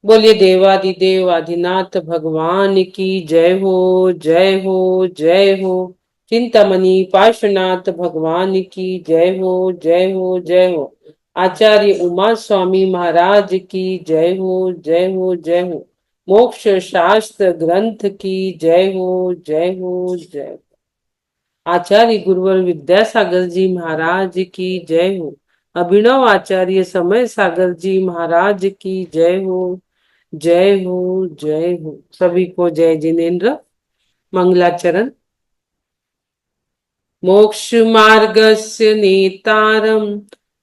बोलिए देवादिदेव आदिनाथ भगवान की जय हो, जय हो, जय हो। चिंतामणि पार्श्वनाथ भगवान की जय हो, जय हो, जय हो। आचार्य उमा स्वामी महाराज की जय हो, जय हो, जय हो। मोक्ष शास्त्र ग्रंथ की जय हो, जय हो, जय हो। आचार्य गुरुवर विद्यासागर जी महाराज की जय हो। अभिनव आचार्य समय सागर जी महाराज की जय हो, जय हो, जय हो। सभी को जय जिनेन्द्र। मंगलाचरण। मोक्ष मार्गस्य नेतारम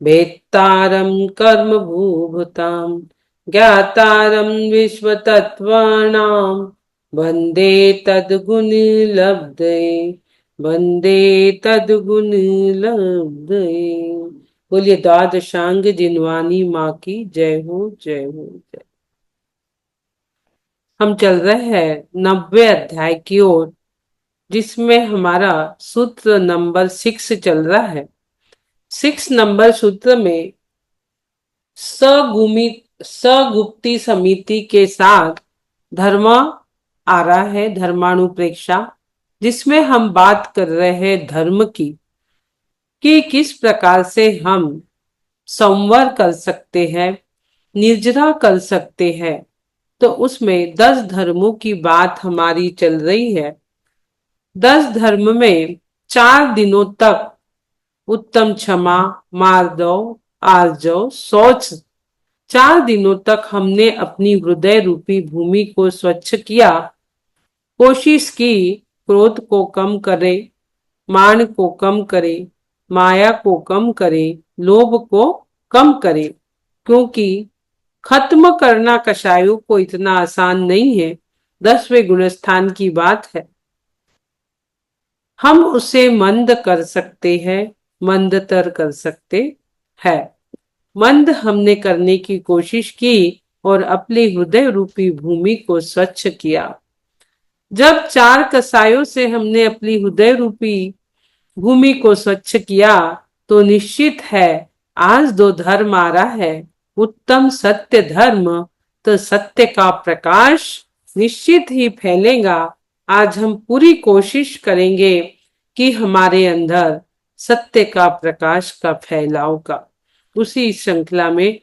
भेत्तारम कर्म भूभुताम ज्ञातारम विश्व तत्वानाम वंदे तद्गुण लब्धे, वंदे तद्गुण लब्धे। बोलिए द्वादशांग जिनवानी माँ की जय हो, जय हो, जय। हम चल रहे हैं 90वें अध्याय की ओर, जिसमें हमारा सूत्र नंबर 6 चल रहा है। 6 नंबर सूत्र में सगुप्ती समिति के साथ धर्म आ रहा है, धर्मानुप्रेक्षा, जिसमें हम बात कर रहे हैं धर्म की, कि किस प्रकार से हम संवर कर सकते हैं, निर्जरा कर सकते हैं। तो उसमें 10 धर्मों की बात हमारी चल रही है। 10 धर्म में 4 दिनों तक उत्तम, क्षमा, मार्दव, आर्जव, शौच, 4 दिनों तक हमने अपनी हृदय रूपी भूमि को स्वच्छ किया। कोशिश की क्रोध को कम करे, मान को कम करे, माया को कम करे, लोभ को कम करे, क्योंकि खत्म करना कषायों को इतना आसान नहीं है। 10वें गुणस्थान की बात है। हम उसे मंद कर सकते हैं, मंदतर कर सकते हैं। मंद हमने करने की कोशिश की और अपने हृदय रूपी भूमि को स्वच्छ किया। जब 4 कसायों से हमने अपनी हृदय रूपी भूमि को स्वच्छ किया, तो निश्चित है आज 2 धर्म आ रहा है, उत्तम सत्य धर्म। तो सत्य का प्रकाश निश्चित ही फैलेगा। आज हम पूरी कोशिश करेंगे कि हमारे अंदर सत्य का प्रकाश का फैलाव का, उसी श्रृंखला में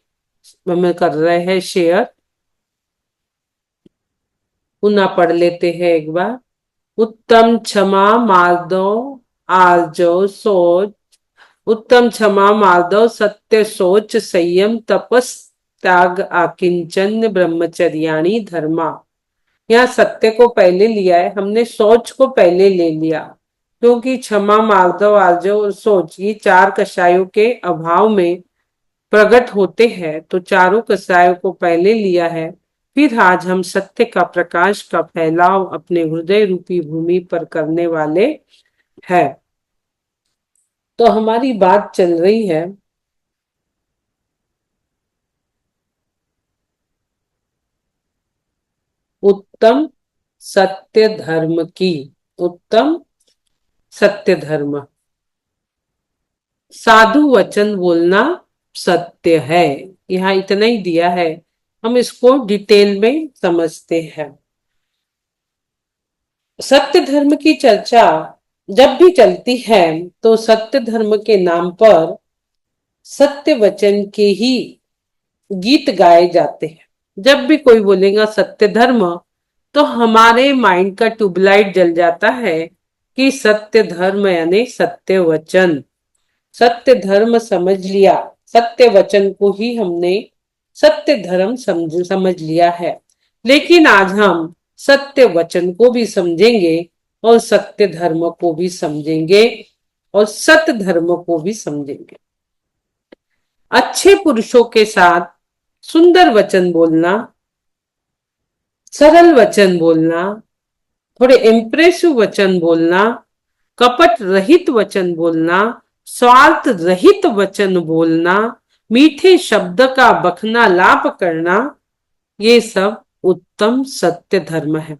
हम कर रहे हैं शेयर। पुनः पढ़ लेते हैं एक बार। उत्तम, क्षमा, मार्दव, आर्जव, शौच। उत्तम, क्षमा, मार्दव, सत्य, शौच, संयम, तपस, त्याग, आकिंचन, ब्रह्मचर्याणि धर्मा। यहाँ सत्य को पहले लिया है हमने, शौच को पहले ले लिया, क्योंकि क्षमा, मार्दव, आर्जव और शौच ये 4 कषायों के अभाव में प्रकट होते हैं। तो चारों कषायों को पहले लिया है। फिर आज हम सत्य का प्रकाश का फैलाव अपने हृदय रूपी भूमि पर करने वाले हैं। तो हमारी बात चल रही है उत्तम सत्य धर्म की। उत्तम सत्य धर्म, साधु वचन बोलना सत्य है। यहाँ इतना ही दिया है, हम इसको डिटेल में समझते हैं। सत्य धर्म की चर्चा जब भी चलती है तो सत्य धर्म के नाम पर सत्य वचन के ही गीत गाए जाते हैं। जब भी कोई बोलेगा सत्य धर्म, तो हमारे माइंड का ट्यूबलाइट जल जाता है कि सत्य धर्म यानी सत्य वचन। सत्य धर्म समझ लिया, सत्य वचन को ही हमने सत्य धर्म समझ लिया है। लेकिन आज हम सत्य वचन को भी समझेंगे और सत्य धर्म को भी समझेंगे और सत्य धर्म को भी समझेंगे। अच्छे पुरुषों के साथ सुंदर वचन बोलना, सरल वचन बोलना, थोड़े इंप्रेसिव वचन बोलना, कपट रहित वचन बोलना, स्वार्थ रहित वचन बोलना, मीठे शब्द का बखना लाप करना, ये सब उत्तम सत्य धर्म है।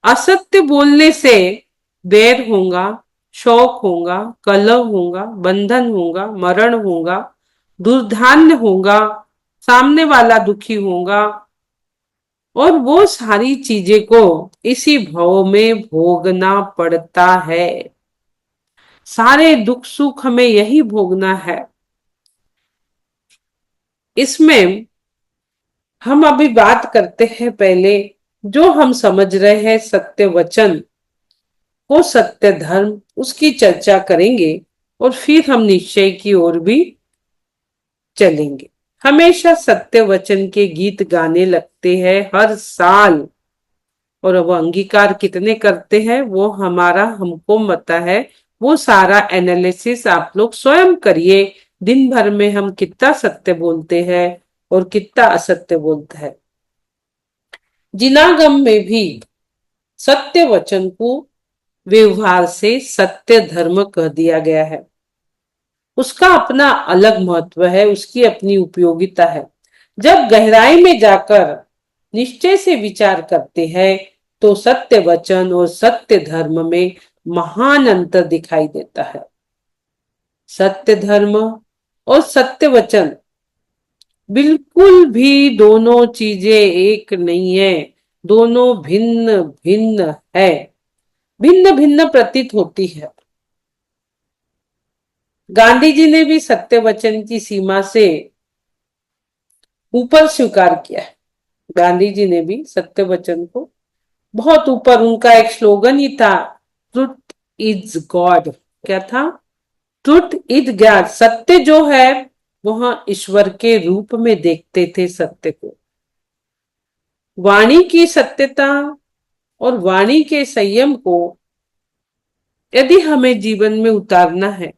असत्य बोलने से बैर होगा, शौक होगा, कलह होगा, बंधन होगा, मरण होगा, दुर्धान्य होगा, सामने वाला दुखी होगा और वो सारी चीजें को इसी भव में भोगना पड़ता है। सारे दुख सुख हमें यही भोगना है। इसमें हम अभी बात करते हैं, पहले जो हम समझ रहे हैं सत्य वचन को, सत्य धर्म, उसकी चर्चा करेंगे और फिर हम निश्चय की ओर भी चलेंगे। हमेशा सत्य वचन के गीत गाने लगते हैं हर साल, और वो अंगीकार कितने करते हैं वो हमारा हमको पता है। वो सारा एनालिसिस आप लोग स्वयं करिए, दिन भर में हम कितना सत्य बोलते हैं और कितना असत्य बोलते हैं। जिनागम में भी सत्य वचन को व्यवहार से सत्य धर्म कह दिया गया है। उसका अपना अलग महत्व है, उसकी अपनी उपयोगिता है। जब गहराई में जाकर निश्चय से विचार करते हैं तो सत्य वचन और सत्य धर्म में महान अंतर दिखाई देता है। सत्य धर्म और सत्य वचन बिल्कुल भी दोनों चीजें एक नहीं है, दोनों भिन्न भिन्न है, भिन्न भिन्न प्रतीत होती है। गांधी जी ने भी सत्य वचन की सीमा से ऊपर स्वीकार किया है। गांधी जी ने भी सत्य वचन को बहुत ऊपर, उनका एक स्लोगन ही था, ट्रुथ इज गॉड। क्या था? Truth is God. सत्य जो है वह ईश्वर के रूप में देखते थे सत्य को। वाणी की सत्यता और वाणी के संयम को यदि हमें जीवन में उतारना है,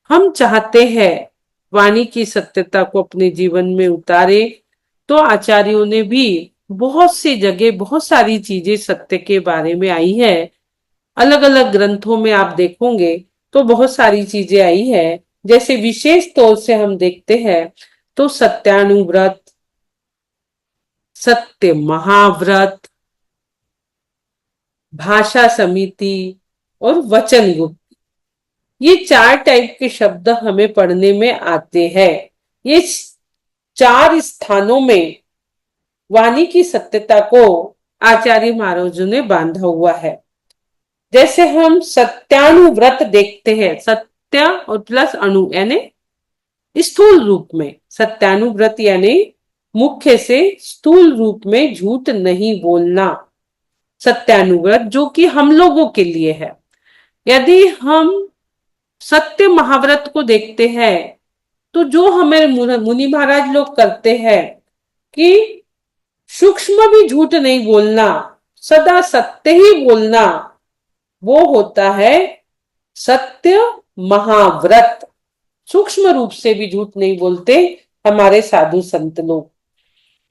हम चाहते हैं वाणी की सत्यता को अपने जीवन में उतारे, तो आचार्यों ने भी बहुत सी जगह बहुत सारी चीजें सत्य के बारे में आई है। अलग अलग ग्रंथों में आप देखोगे तो बहुत सारी चीजें आई है। जैसे विशेष तौर से हम देखते हैं तो सत्यानुव्रत, सत्य महाव्रत, भाषा समिति और वचन गुप्त, ये चार टाइप के शब्द हमें पढ़ने में आते हैं। ये चार स्थानों में वाणी की सत्यता को आचार्य महाराजों ने बांधा हुआ है। जैसे हम सत्यानुव्रत देखते हैं, सत्य और प्लस अणु यानी स्थूल रूप में, सत्यानुव्रत यानी मुख्य से स्थूल रूप में झूठ नहीं बोलना। सत्यानुव्रत जो कि हम लोगों के लिए है। यदि हम सत्य महाव्रत को देखते हैं तो जो हमें मुनि महाराज लोग करते हैं कि सूक्ष्म भी झूठ नहीं बोलना, सदा सत्य ही बोलना, वो होता है सत्य महाव्रत। सूक्ष्म रूप से भी झूठ नहीं बोलते हमारे साधु संत लोग।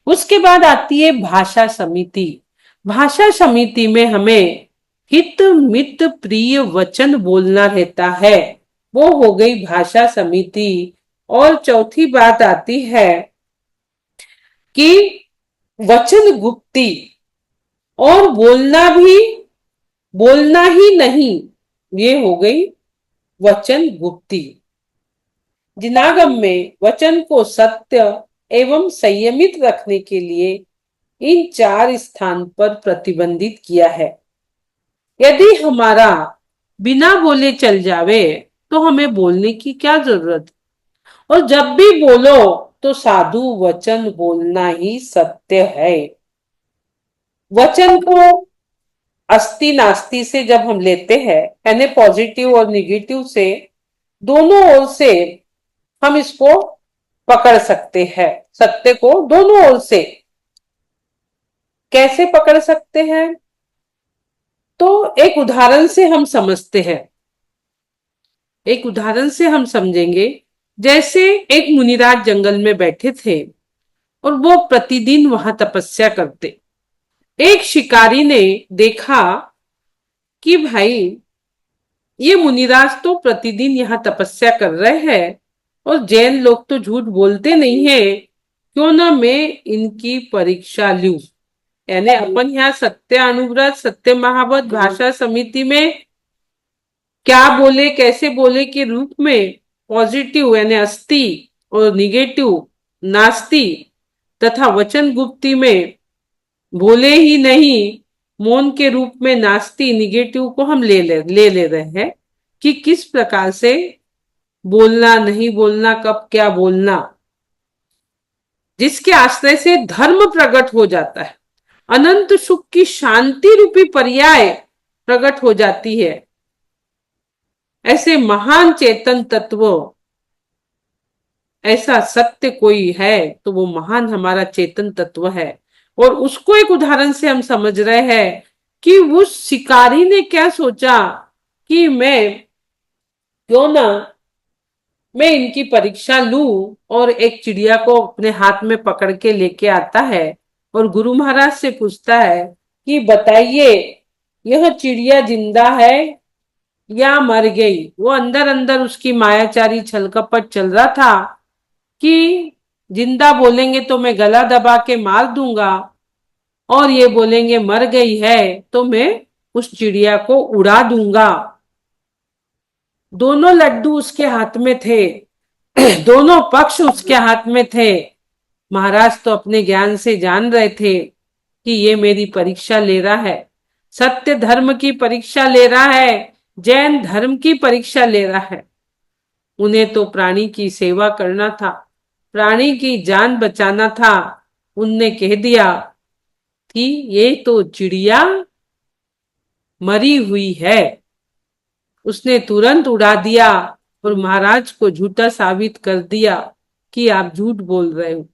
उसके बाद आती है भाषा समिति। भाषा समिति में हमें हित मित प्रिय वचन बोलना रहता है, वो हो गई भाषा समिति। और चौथी बात आती है कि वचन गुप्ती, और बोलना ही नहीं, ये हो गई वचन गुप्ती। जिनागम में वचन को सत्य एवं संयमित रखने के लिए इन चार स्थान पर प्रतिबंधित किया है। यदि हमारा बिना बोले चल जावे तो हमें बोलने की क्या जरूरत, और जब भी बोलो तो साधु वचन बोलना ही सत्य है। वचन को अस्ति नास्ति से जब हम लेते हैं, यानी पॉजिटिव और निगेटिव से, दोनों ओर से हम इसको पकड़ सकते हैं। सत्य को दोनों ओर से कैसे पकड़ सकते हैं, तो एक उदाहरण से हम समझते हैं। एक उदाहरण से हम समझेंगे। जैसे एक मुनिराज जंगल में बैठे थे और वो प्रतिदिन वहां तपस्या करते। एक शिकारी ने देखा कि भाई ये मुनिराज तो प्रतिदिन यहाँ तपस्या कर रहे हैं और जैन लोग तो झूठ बोलते नहीं है, क्यों ना मैं इनकी परीक्षा लूं। यानी अपन यहाँ सत्य अनुव्रत, सत्य महाव्रत, भाषा समिति में क्या बोले कैसे बोले के रूप में पॉजिटिव यानी अस्थि और निगेटिव नास्ति तथा वचन गुप्ती में बोले ही नहीं, मौन के रूप में नास्ति निगेटिव को हम ले रहे हैं कि किस प्रकार से बोलना, नहीं बोलना, कब क्या बोलना, जिसके आश्रय से धर्म प्रकट हो जाता है, अनंत सुख की शांति रूपी पर्याय प्रकट हो जाती है। ऐसे महान चेतन तत्व, ऐसा सत्य कोई है तो वो महान हमारा चेतन तत्व है। और उसको एक उदाहरण से हम समझ रहे हैं कि उस शिकारी ने क्या सोचा कि क्यों ना मैं इनकी परीक्षा लूं, और एक चिड़िया को अपने हाथ में पकड़ के लेके आता है और गुरु महाराज से पूछता है कि बताइए यह चिड़िया जिंदा है या मर गई। वो अंदर अंदर उसकी मायाचारी छल कपट चल रहा था कि जिंदा बोलेंगे तो मैं गला दबा के मार दूंगा, और ये बोलेंगे मर गई है तो मैं उस चिड़िया को उड़ा दूंगा। दोनों लड्डू उसके हाथ में थे, दोनों पक्ष उसके हाथ में थे। महाराज तो अपने ज्ञान से जान रहे थे कि ये मेरी परीक्षा ले रहा है, सत्य धर्म की परीक्षा ले रहा है, जैन धर्म की परीक्षा ले रहा है। उन्हें तो प्राणी की सेवा करना था, प्राणी की जान बचाना था। उनने कह दिया कि ये तो चिड़िया मरी हुई है। उसने तुरंत उड़ा दिया और महाराज को झूठा साबित कर दिया कि आप झूठ बोल रहे हो।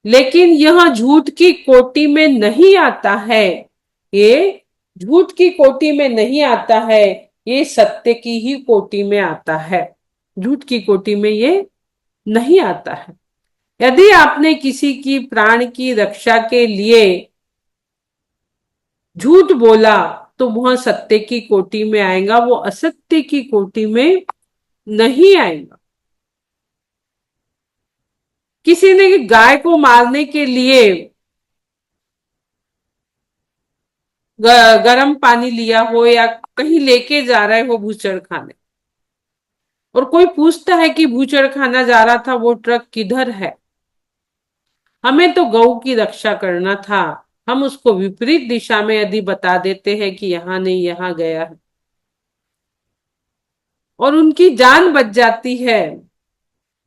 लेकिन यह झूठ की कोटि में नहीं आता है, ये झूठ की कोटि में नहीं आता है, ये सत्य की ही कोटि में आता है। झूठ की कोटि में ये नहीं आता है। यदि आपने किसी की प्राण की रक्षा के लिए झूठ बोला तो वह सत्य की कोटि में आएगा, वो असत्य की कोटि में नहीं आएगा। किसी ने गाय को मारने के लिए गर्म पानी लिया हो या कहीं लेके जा रहे हो भूचड़ खाने, और कोई पूछता है कि भूचड़ खाना जा रहा था वो ट्रक किधर है, हमें तो गौ की रक्षा करना था, हम उसको विपरीत दिशा में यदि बता देते हैं कि यहां नहीं यहां गया है और उनकी जान बच जाती है,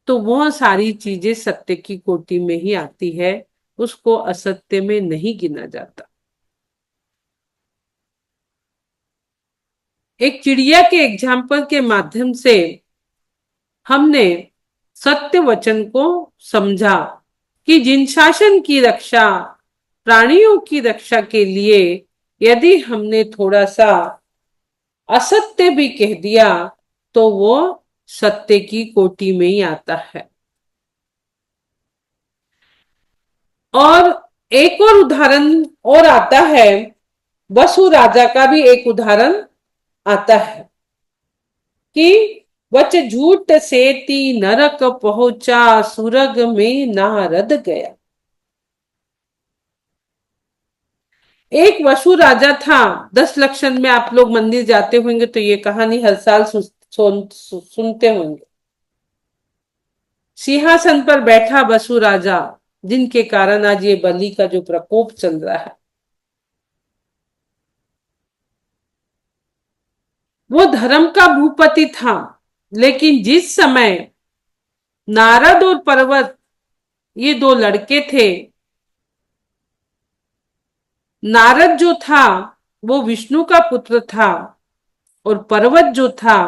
तो वह सारी चीजें सत्य की कोटि में ही आती है, उसको असत्य में नहीं गिना जाता। एक चिड़िया के एग्जाम्पल के माध्यम से हमने सत्य वचन को समझा कि जिन शासन की रक्षा, प्राणियों की रक्षा के लिए यदि हमने थोड़ा सा असत्य भी कह दिया तो वो सत्य की कोटि में ही आता है। और एक और उदाहरण और आता है, वसु राजा का भी एक उदाहरण आता है कि वच झूठ सेती नरक पहुंचा, सुरग में नारद गया। एक वसु राजा था। 10 लक्षण में आप लोग मंदिर जाते होंगे तो ये कहानी हर साल सुनते होंगे। सिंहासन पर बैठा वसु राजा, जिनके कारण आज ये बलि का जो प्रकोप चल रहा है, वो धर्म का भूपति था। लेकिन जिस समय नारद और पर्वत, ये दो लड़के थे, नारद जो था वो विष्णु का पुत्र था और पर्वत जो था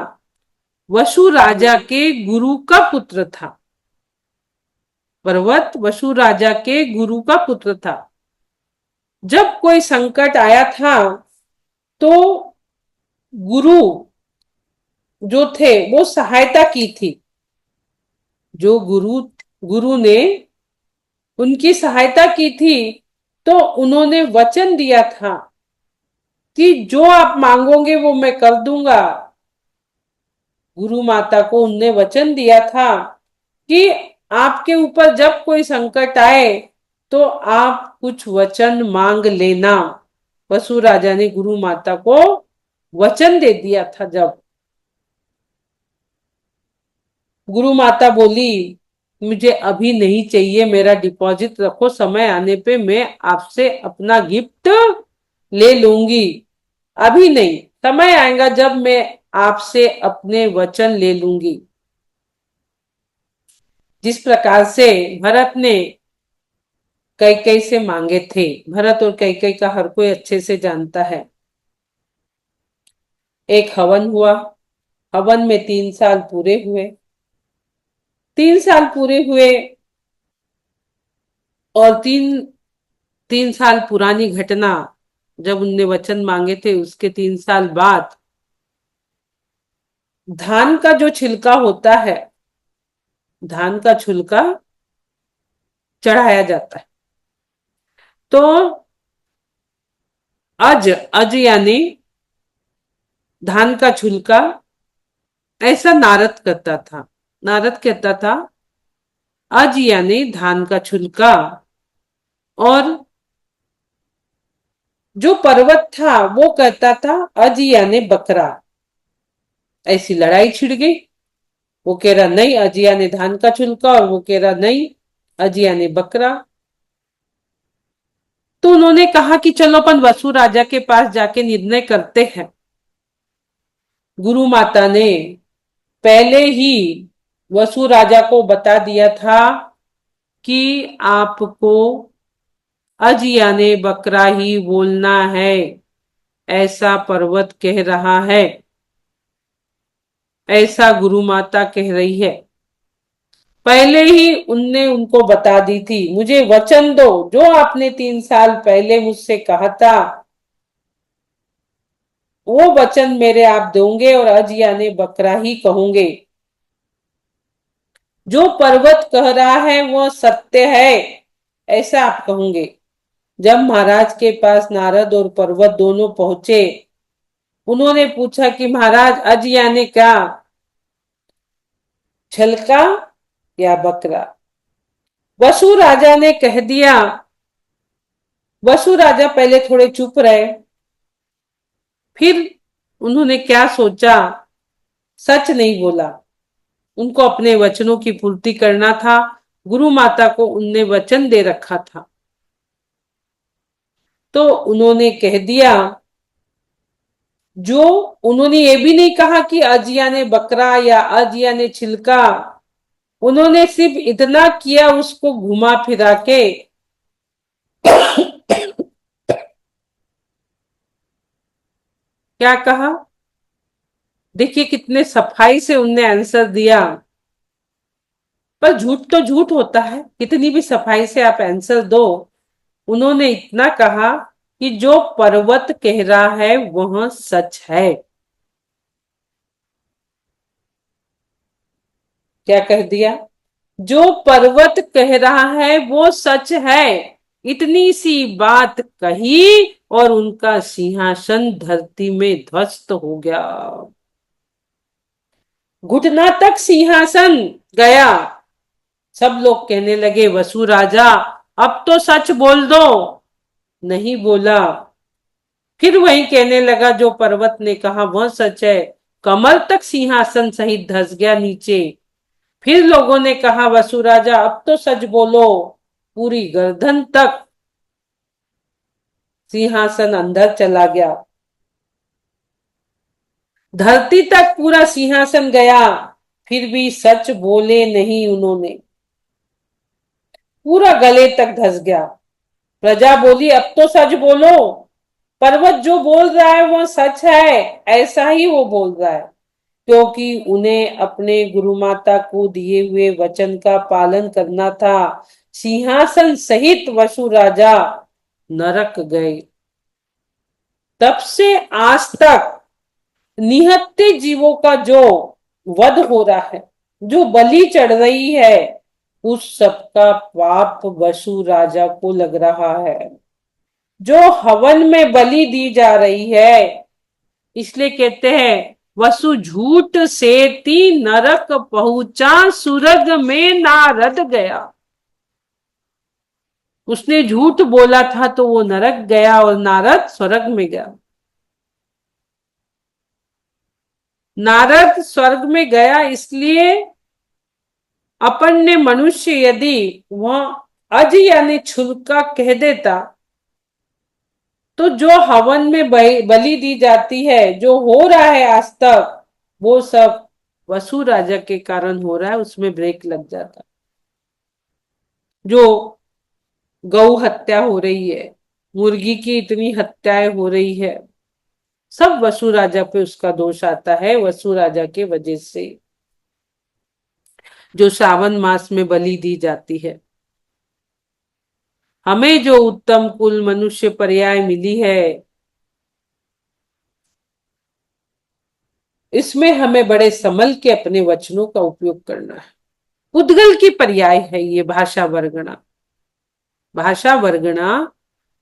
वसु राजा के गुरु का पुत्र था। पर्वत वसु राजा के गुरु का पुत्र था। जब कोई संकट आया था तो गुरु जो थे वो सहायता की थी। जो गुरु ने उनकी सहायता की थी, तो उन्होंने वचन दिया था कि जो आप मांगोगे वो मैं कर दूंगा। गुरु माता को उनने वचन दिया था कि आपके ऊपर जब कोई संकट आए तो आप कुछ वचन मांग लेना। वसु राजा ने गुरु माता को वचन दे दिया था। जब गुरु माता बोली मुझे अभी नहीं चाहिए, मेरा डिपॉजिट रखो, समय आने पे मैं आपसे अपना गिफ्ट ले लूंगी। अभी नहीं, समय आएगा जब मैं आपसे अपने वचन ले लूंगी। जिस प्रकार से भरत ने कैकेयी से मांगे थे, भरत और कैकेयी का हर कोई अच्छे से जानता है। एक हवन हुआ, हवन में 3 साल पूरे हुए। 3 साल पूरे हुए और 3 साल पुरानी घटना, जब उनने वचन मांगे थे उसके 3 साल बाद धान का जो छिलका होता है, धान का छिलका चढ़ाया जाता है। तो अज, अज यानी धान का छिलका, ऐसा नारद करता था। नारद कहता था अज यानी धान का छिलका, और जो पर्वत था वो कहता था अज यानी बकरा। ऐसी लड़ाई छिड़ गई। वो कह रहा नहीं अजिया ने धान का छिलका, और वो कह रहा नहीं अजिया ने बकरा। तो उन्होंने कहा कि चलो अपन वसु राजा के पास जाके निर्णय करते हैं। गुरु माता ने पहले ही वसु राजा को बता दिया था कि आपको अजिया ने बकरा ही बोलना है, ऐसा पर्वत कह रहा है, ऐसा गुरु माता कह रही है। पहले ही उनने उनको बता दी थी, मुझे वचन दो, जो आपने 3 साल पहले मुझसे कहा था वो वचन मेरे आप दोगे, और अज यानी बकरा ही कहोगे। जो पर्वत कह रहा है वो सत्य है, ऐसा आप कहोगे। जब महाराज के पास नारद और पर्वत दोनों पहुंचे, उन्होंने पूछा कि महाराज अज यानी क्या, छलका या बकरा? वसु राजा ने कह दिया। वसु राजा पहले थोड़े चुप रहे, फिर उन्होंने क्या सोचा, सच नहीं बोला। उनको अपने वचनों की पूर्ति करना था। गुरु माता को उनने वचन दे रखा था, तो उन्होंने कह दिया। जो उन्होंने ये भी नहीं कहा कि अजिया ने बकरा या अजिया ने छिलका, उन्होंने सिर्फ इतना किया, उसको घुमा फिरा के क्या कहा, देखिए कितने सफाई से उनने आंसर दिया। पर झूठ तो झूठ होता है, कितनी भी सफाई से आप आंसर दो। उन्होंने इतना कहा कि जो पर्वत कह रहा है वह सच है। क्या कह दिया? जो पर्वत कह रहा है वो सच है। इतनी सी बात कही और उनका सिंहासन धरती में ध्वस्त हो गया। घुटना तक सिंहासन गया। सब लोग कहने लगे वसु राजा अब तो सच बोल दो। नहीं बोला। फिर वही कहने लगा जो पर्वत ने कहा वह सच है। कमर तक सिंहासन सहित धस गया नीचे। फिर लोगों ने कहा वसु राजा अब तो सच बोलो। पूरी गर्दन तक सिंहासन अंदर चला गया। धरती तक पूरा सिंहासन गया, फिर भी सच बोले नहीं उन्होंने। पूरा गले तक धस गया। प्रजा बोली अब तो सच बोलो। पर्वत जो बोल रहा है वो सच है, ऐसा ही वो बोल रहा है। क्योंकि उन्हें अपने गुरु माता को दिए हुए वचन का पालन करना था। सिंहासन सहित वसु राजा नरक गए। तब से आज तक निहत्थे जीवों का जो वध हो रहा है, जो बलि चढ़ रही है, उस सबका पाप वसु राजा को लग रहा है। जो हवन में बलि दी जा रही है, इसलिए कहते हैं वसु झूठ से ती नरक पहुंचा, सुरग में नारद गया। उसने झूठ बोला था तो वो नरक गया और नारद स्वर्ग में गया। नारद स्वर्ग में गया इसलिए अपन ने मनुष्य यदि वह अज यानी छुलका कह देता तो जो हवन में बलि दी जाती है, जो हो रहा है आज तक, वो सब वसु राजा के कारण हो रहा है, उसमें ब्रेक लग जाता। जो गौ हत्या हो रही है, मुर्गी की इतनी हत्याएं हो रही है, सब वसु राजा पे उसका दोष आता है, वसु राजा के वजह से। जो श्रावण मास में बलि दी जाती है, हमें जो उत्तम कुल मनुष्य पर्याय मिली है, इसमें हमें बड़े संभल के अपने वचनों का उपयोग करना है। उद्गल की पर्याय है ये भाषा वर्गणा। भाषा वर्गणा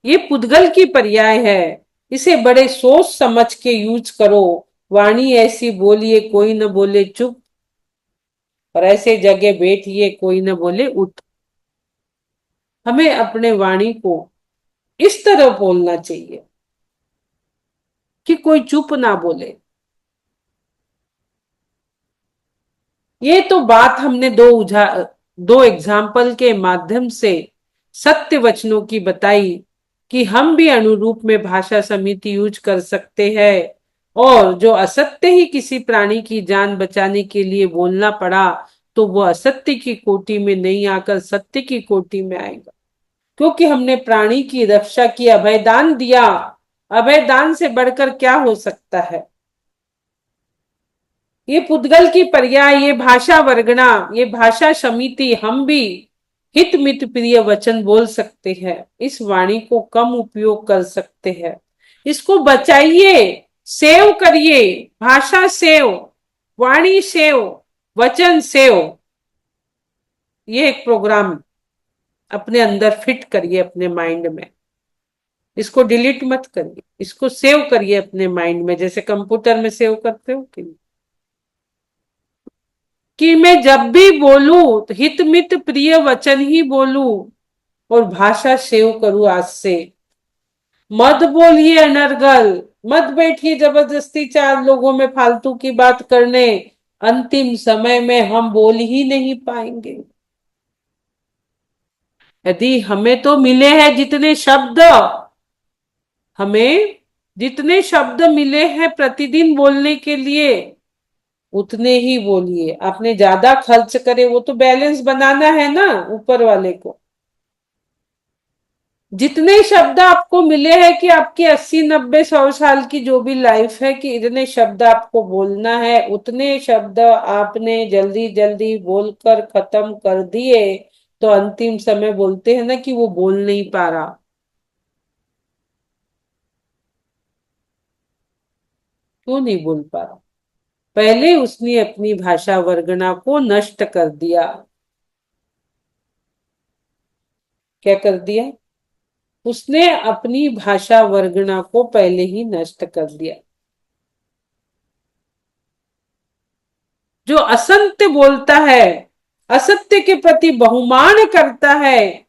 ये पुद्गल की पर्याय है। इसे बड़े सोच समझ के यूज करो। वाणी ऐसी बोलिए कोई न बोले चुप, और ऐसे जगह बैठिए कोई न बोले उठ। हमें अपने वाणी को इस तरह बोलना चाहिए कि कोई चुप ना बोले। ये तो बात हमने दो एग्जाम्पल के माध्यम से सत्य वचनों की बताई कि हम भी अनुरूप में भाषा समिति यूज कर सकते हैं, और जो असत्य ही किसी प्राणी की जान बचाने के लिए बोलना पड़ा तो वो असत्य की कोटि में नहीं आकर सत्य की कोटि में आएगा, क्योंकि हमने प्राणी की रक्षा की, अभयदान दिया। अभयदान से बढ़कर क्या हो सकता है। ये पुद्गल की पर्याय, ये भाषा वर्गणा, ये भाषा समिति, हम भी हित मित प्रिय वचन बोल सकते हैं। इस वाणी को कम उपयोग कर सकते हैं। इसको बचाइए, सेव करिए। भाषा सेव, वाणी सेव, वचन सेव। ये एक प्रोग्राम अपने अंदर फिट करिए, अपने माइंड में। इसको डिलीट मत करिए, इसको सेव करिए अपने माइंड में, जैसे कंप्यूटर में सेव करते हो कि मैं जब भी बोलूं तो हित मित प्रिय वचन ही बोलूं और भाषा सेव करूं आज से। मत बोलिए अनर्गल, मत बैठिए जबरदस्ती चार लोगों में फालतू की बात करने। अंतिम समय में हम बोल ही नहीं पाएंगे। यदि हमें तो मिले हैं जितने शब्द, हमें जितने शब्द मिले हैं प्रतिदिन बोलने के लिए, उतने ही बोलिए। आपने ज्यादा खर्च करे, वो तो बैलेंस बनाना है ना ऊपर वाले को। जितने शब्द आपको मिले हैं कि आपकी 80 90 100 साल की जो भी लाइफ है, कि इतने शब्द आपको बोलना है, उतने शब्द आपने जल्दी जल्दी बोलकर खत्म कर दिए तो अंतिम समय बोलते हैं ना कि वो बोल नहीं पा रहा। क्यों नहीं बोल पा रहा? पहले उसने अपनी भाषा वर्गना को नष्ट कर दिया। क्या कर दिया? उसने अपनी भाषा वर्गना को पहले ही नष्ट कर दिया। जो असत्य बोलता है, असत्य के प्रति बहुमान करता है,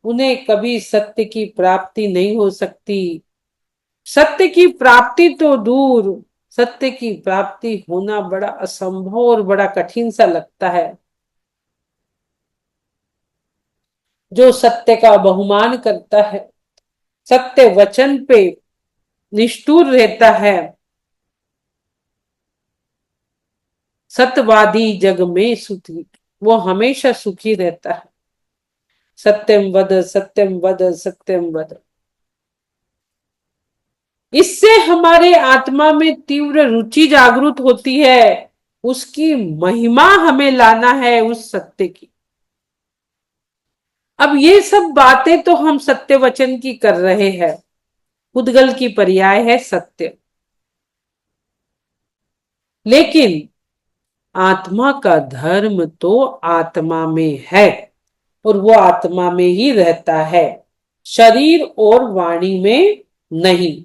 उन्हें कभी सत्य की प्राप्ति नहीं हो सकती। सत्य की प्राप्ति तो दूर, सत्य की प्राप्ति होना बड़ा असंभव और बड़ा कठिन सा लगता है। जो सत्य का बहुमान करता है, सत्य वचन पे निष्ठुर रहता है, सत्यवादी जग में सुखी, वो हमेशा सुखी रहता है। सत्यम वद सत्यम वद सत्यम वद। इससे हमारे आत्मा में तीव्र रुचि जागृत होती है। उसकी महिमा हमें लाना है उस सत्य की। अब ये सब बातें तो हम सत्य वचन की कर रहे हैं। उद्गल की पर्याय है सत्य। लेकिन आत्मा का धर्म तो आत्मा में है, और वो आत्मा में ही रहता है, शरीर और वाणी में नहीं।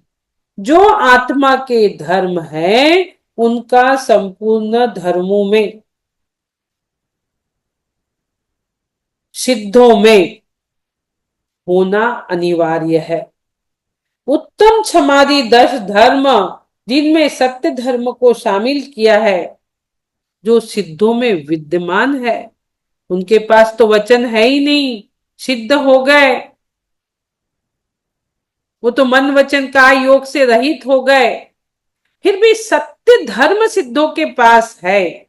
जो आत्मा के धर्म है, उनका संपूर्ण धर्मों में, सिद्धों में होना अनिवार्य है। उत्तम समाधि 10 धर्म, जिनमें सत्य धर्म को शामिल किया है, जो सिद्धों में विद्यमान है, उनके पास तो वचन है ही नहीं, सिद्ध हो गए, वो तो मन वचन का योग से रहित हो गए। फिर भी सत्य धर्म सिद्धों के पास है,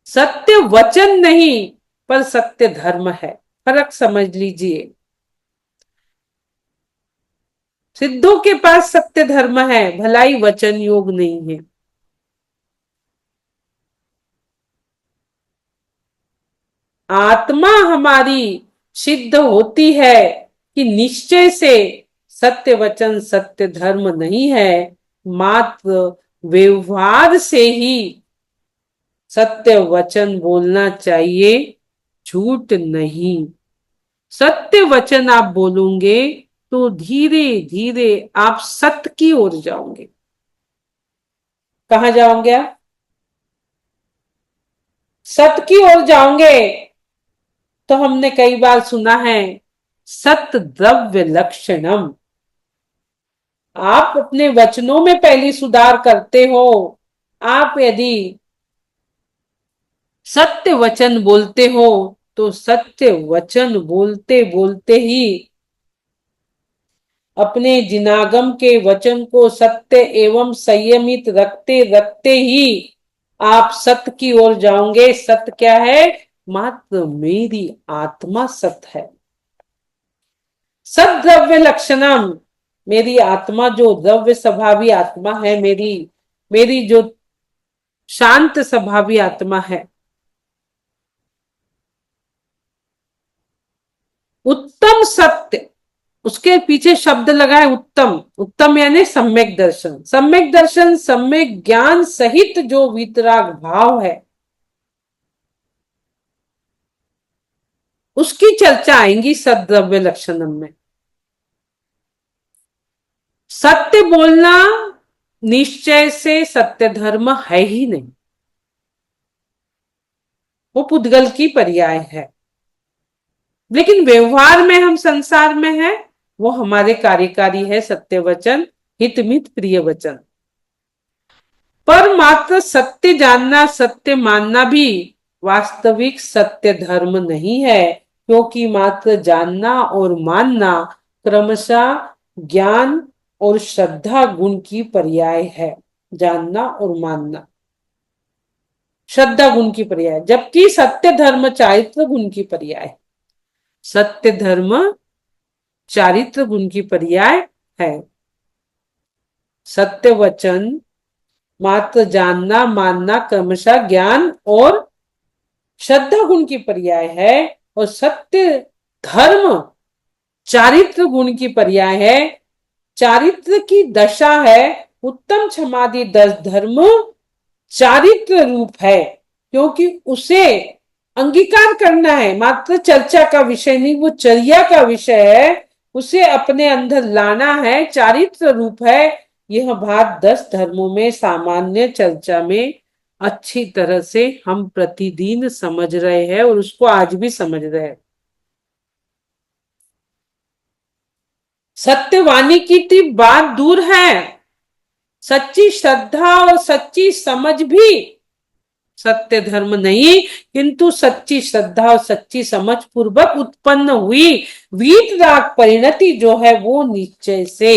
सत्य वचन नहीं पर सत्य धर्म है। फर्क समझ लीजिए, सिद्धों के पास सत्य धर्म है, भलाई वचन योग नहीं है। आत्मा हमारी सिद्ध होती है कि निश्चय से सत्य वचन सत्य धर्म नहीं है, मात्र व्यवहार से ही सत्य वचन बोलना चाहिए, झूठ नहीं। सत्य वचन आप बोलोगे तो धीरे धीरे आप सत्य की ओर जाओगे। कहां जाओगे आप? सत्य की ओर जाओगे। तो हमने कई बार सुना है, सत्य द्रव्य लक्षणम। आप अपने वचनों में पहले सुधार करते हो। आप यदि सत्य वचन बोलते हो तो सत्य वचन बोलते बोलते ही अपने जिनागम के वचन को सत्य एवं संयमित रखते रखते ही आप सत्य की ओर जाओगे। सत्य क्या है? मात्र मेरी आत्मा सत्य है। सद्द्रव्य लक्षणम, मेरी आत्मा जो द्रव्य स्वभावी आत्मा है, मेरी मेरी जो शांत स्वभावी आत्मा है, उत्तम सत्य, उसके पीछे शब्द लगा है उत्तम। उत्तम यानी सम्यक दर्शन। सम्यक दर्शन, सम्यक ज्ञान सहित जो वीतराग भाव है, उसकी चर्चा आएंगी सद्द्रव्य लक्षणम में। सत्य बोलना निश्चय से सत्य धर्म है ही नहीं, वो पुद्गल की पर्याय है। लेकिन व्यवहार में हम संसार में है, वो हमारे कार्यकारी है सत्य वचन, हितमित प्रिय वचन। पर मात्र सत्य जानना, सत्य मानना भी वास्तविक सत्य धर्म नहीं है, क्योंकि मात्र जानना और मानना क्रमशः ज्ञान और श्रद्धा गुण की पर्याय है। जानना और मानना श्रद्धा गुण की पर्याय, जबकि सत्य धर्म चारित्र गुण की पर्याय। सत्य धर्म चारित्र गुण की पर्याय है। सत्य वचन मात्र जानना मानना क्रमशः ज्ञान और श्रद्धा गुण की पर्याय है, और सत्य धर्म चारित्र गुण की पर्याय है। चारित्र की दशा है, उत्तम क्षमादि 10 धर्म चारित्र रूप है, क्योंकि उसे अंगीकार करना है, मात्र चर्चा का विषय नहीं, वो चर्या का विषय है, उसे अपने अंदर लाना है, चारित्र रूप है। यह बात 10 धर्मों में सामान्य चर्चा में अच्छी तरह से हम प्रतिदिन समझ रहे हैं, और उसको आज भी समझ रहे हैं। सत्यवाणी की बात दूर है, सच्ची श्रद्धा और सच्ची समझ भी सत्य धर्म नहीं, किंतु सच्ची श्रद्धा और सच्ची समझ पूर्वक उत्पन्न हुई वीतराग परिणति जो है, वो निश्चय से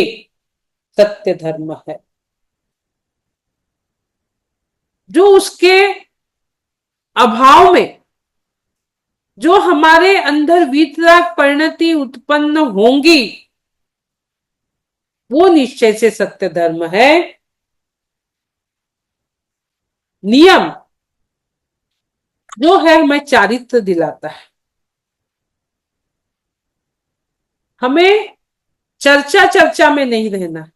सत्य धर्म है। जो उसके अभाव में जो हमारे अंदर वीतराग परिणति उत्पन्न होंगी, वो निश्चय से सत्य धर्म है। नियम जो है हमें चारित्र दिलाता है। हमें चर्चा चर्चा में नहीं रहना,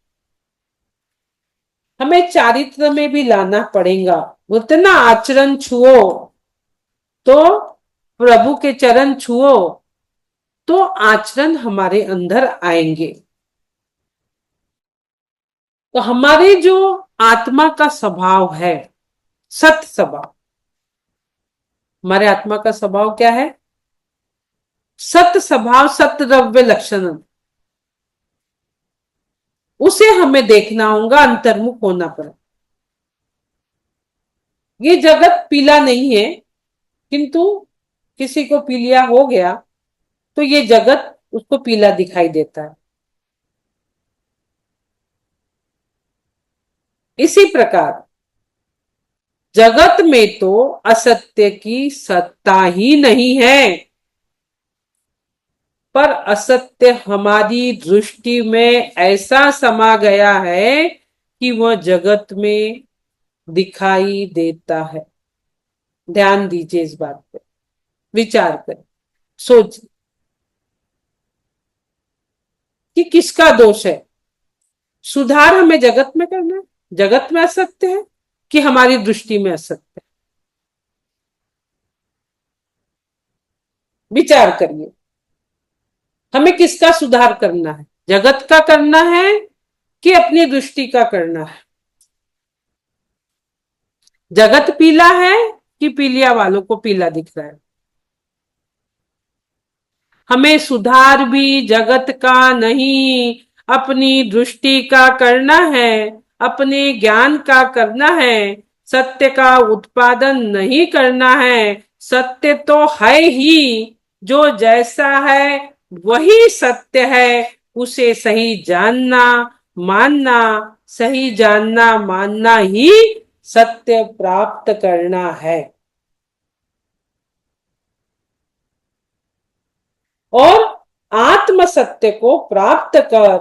हमें चारित्र में भी लाना पड़ेगा। बोलते ना, आचरण छुओ तो प्रभु के चरण छुओ, तो आचरण हमारे अंदर आएंगे। तो हमारे जो आत्मा का स्वभाव है, सत स्वभाव, हमारे आत्मा का स्वभाव क्या है? सत स्वभाव, सत द्रव्य लक्षण, उसे हमें देखना होगा, अंतर्मुख होना पड़ेगा। ये जगत पीला नहीं है, किंतु किसी को पीलिया हो गया तो ये जगत उसको पीला दिखाई देता है। इसी प्रकार जगत में तो असत्य की सत्ता ही नहीं है, पर असत्य हमारी दृष्टि में ऐसा समा गया है कि वह जगत में दिखाई देता है। ध्यान दीजिए इस बात पे, विचार करें, सोच कि किसका दोष है। सुधार हमें जगत में करना है, जगत में असत्य है कि हमारी दृष्टि में असत्य है। विचार करिए, हमें किसका सुधार करना है, जगत का करना है कि अपनी दृष्टि का करना है। जगत पीला है कि पीलिया वालों को पीला दिख रहा है। हमें सुधार भी जगत का नहीं, अपनी दृष्टि का करना है, अपने ज्ञान का करना है। सत्य का उत्पादन नहीं करना है। सत्य तो है ही, जो जैसा है वही सत्य है। उसे सही जानना, मानना, सही जानना मानना ही सत्य प्राप्त करना है। और आत्म सत्य को प्राप्त कर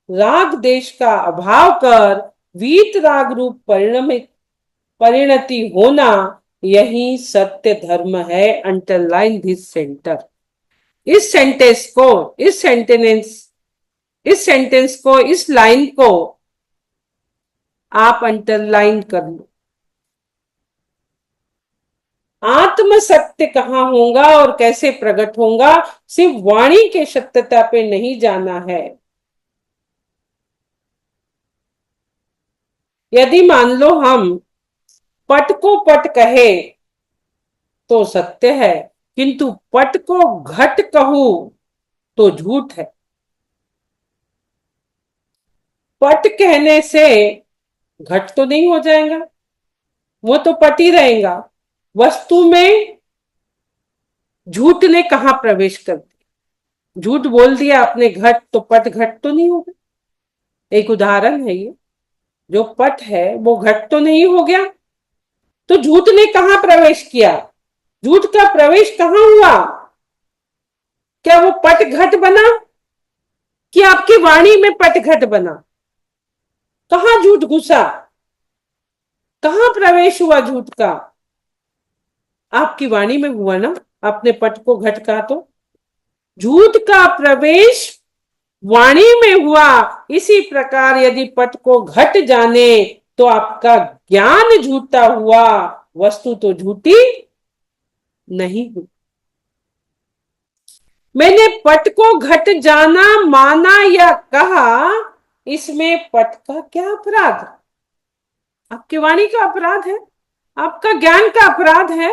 राग देश का अभाव कर वीत राग रूप परिणति होना, यही सत्य धर्म है। अंडरलाइन दिस सेंटर, इस सेंटेंस को, इस लाइन को आप अंडरलाइन कर लो। आत्म सत्य कहाँ होगा और कैसे प्रकट होगा, सिर्फ वाणी के सत्यता पे नहीं जाना है। यदि मान लो हम पट को पट कहे तो सत्य है, किंतु पट को घट कहूं तो झूठ है। पट कहने से घट तो नहीं हो जाएगा, वो तो पट ही रहेगा। वस्तु में झूठ ने कहा प्रवेश कर दिया, झूठ बोल दिया आपने घट, तो पट घट तो नहीं होगा। एक उदाहरण है ये, जो पट है वो घट तो नहीं हो गया, तो झूठ ने कहा प्रवेश किया, झूठ का प्रवेश कहां हुआ? क्या वो पट घट बना कि आपकी वाणी में पट घट बना? कहां झूठ घुसा, कहां प्रवेश हुआ झूठ का? आपकी वाणी में हुआ ना, आपने पट को घट कहा तो झूठ का प्रवेश वाणी में हुआ। इसी प्रकार यदि पट को घट जाने तो आपका ज्ञान झूठा हुआ, वस्तु तो झूठी नहीं हुई। मैंने पट को घट जाना माना या कहा, इसमें पट का क्या अपराध? आपकी वाणी का अपराध है, आपका ज्ञान का अपराध है।